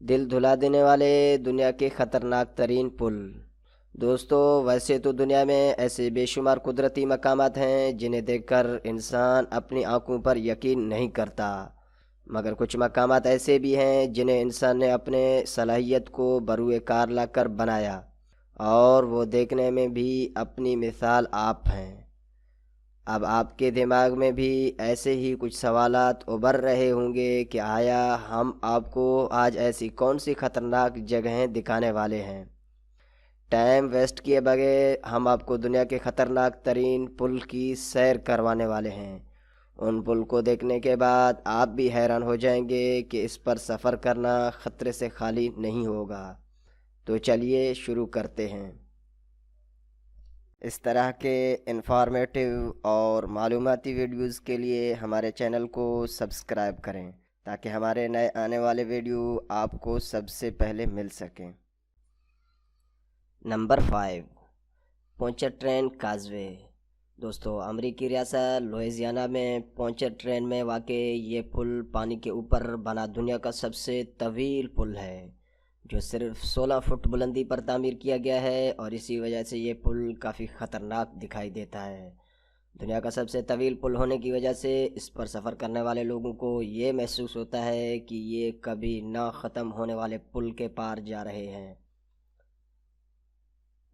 دل دھلا دینے والے دنیا کے خطرناک ترین پل۔ دوستو، ویسے تو دنیا میں ایسے بے شمار قدرتی مقامات ہیں جنہیں دیکھ کر انسان اپنی آنکھوں پر یقین نہیں کرتا، مگر کچھ مقامات ایسے بھی ہیں جنہیں انسان نے اپنے صلاحیت کو بروئے کار لا کر بنایا، اور وہ دیکھنے میں بھی اپنی مثال آپ ہیں۔ اب آپ کے دماغ میں بھی ایسے ہی کچھ سوالات ابھر رہے ہوں گے کہ آیا ہم آپ کو آج ایسی کون سی خطرناک جگہیں دکھانے والے ہیں۔ ٹائم ویسٹ کیے بغیر ہم آپ کو دنیا کے خطرناک ترین پل کی سیر کروانے والے ہیں۔ ان پل کو دیکھنے کے بعد آپ بھی حیران ہو جائیں گے کہ اس پر سفر کرنا خطرے سے خالی نہیں ہوگا۔ تو چلیے شروع کرتے ہیں۔ اس طرح کے انفارمیٹیو اور معلوماتی ویڈیوز کے لیے ہمارے چینل کو سبسکرائب کریں تاکہ ہمارے نئے آنے والے ویڈیو آپ کو سب سے پہلے مل سکیں۔ نمبر 5، پونچٹرین کازوے۔ دوستو، امریکی ریاست لوئزیانا میں پونچٹرین میں واقع یہ پل پانی کے اوپر بنا دنیا کا سب سے طویل پل ہے، جو صرف 16 فٹ بلندی پر تعمیر کیا گیا ہے، اور اسی وجہ سے یہ پل کافی خطرناک دکھائی دیتا ہے۔ دنیا کا سب سے طویل پل ہونے کی وجہ سے اس پر سفر کرنے والے لوگوں کو یہ محسوس ہوتا ہے کہ یہ کبھی نہ ختم ہونے والے پل کے پار جا رہے ہیں۔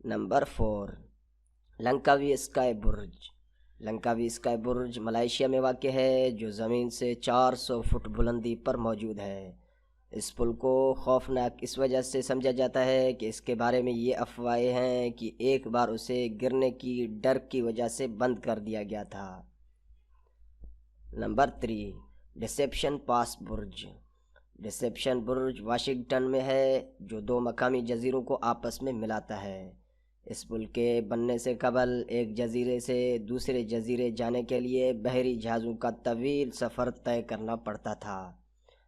نمبر 4، لنکاوی اسکائی برج۔ لنکاوی اسکائی برج ملائیشیا میں واقع ہے، جو زمین سے 400 فٹ بلندی پر موجود ہے۔ اس پل کو خوفناک اس وجہ سے سمجھا جاتا ہے کہ اس کے بارے میں یہ افواہیں ہیں کہ ایک بار اسے گرنے کی ڈر کی وجہ سے بند کر دیا گیا تھا۔ نمبر 3، ڈسیپشن پاس برج۔ ڈسیپشن برج واشنگٹن میں ہے، جو 2 مقامی جزیروں کو آپس میں ملاتا ہے۔ اس پل کے بننے سے قبل ایک جزیرے سے دوسرے جزیرے جانے کے لیے بحری جہازوں کا طویل سفر طے کرنا پڑتا تھا۔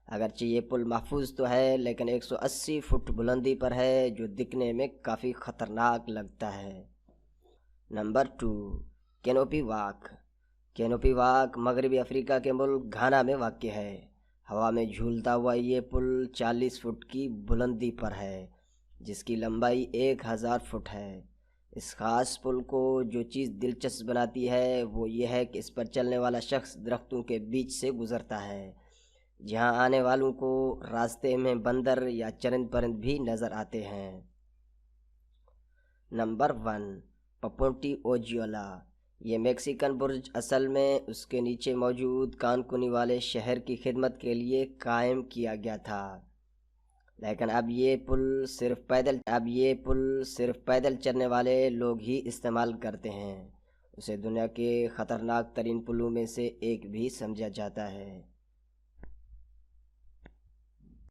اگرچہ یہ پل محفوظ تو ہے، لیکن 180 فٹ بلندی پر ہے، جو دکھنے میں کافی خطرناک لگتا ہے۔ Number 2، canopy walk. Canopy walk مغربی افریقہ کے ملک گھانا میں واقع ہے۔ ہوا میں جھولتا ہوا یہ پل 40 فٹ کی بلندی پر ہے، جس کی لمبائی 1000 فٹ ہے۔ اس خاص پل کو جو چیز دلچسپ بناتی ہے وہ یہ ہے کہ اس پر چلنے والا شخص درختوں کے بیچ سے گزرتا ہے، جہاں آنے والوں کو راستے میں بندر یا چرند پرند بھی نظر آتے ہیں۔ نمبر 1، پپونٹی اوجیولا۔ یہ میکسیکن برج اصل میں اس کے نیچے موجود کانکونی والے شہر کی خدمت کے لیے قائم کیا گیا تھا، لیکن اب یہ پل صرف پیدل چلنے والے لوگ ہی استعمال کرتے ہیں۔ اسے دنیا کے خطرناک ترین پلوں میں سے ایک بھی سمجھا جاتا ہے۔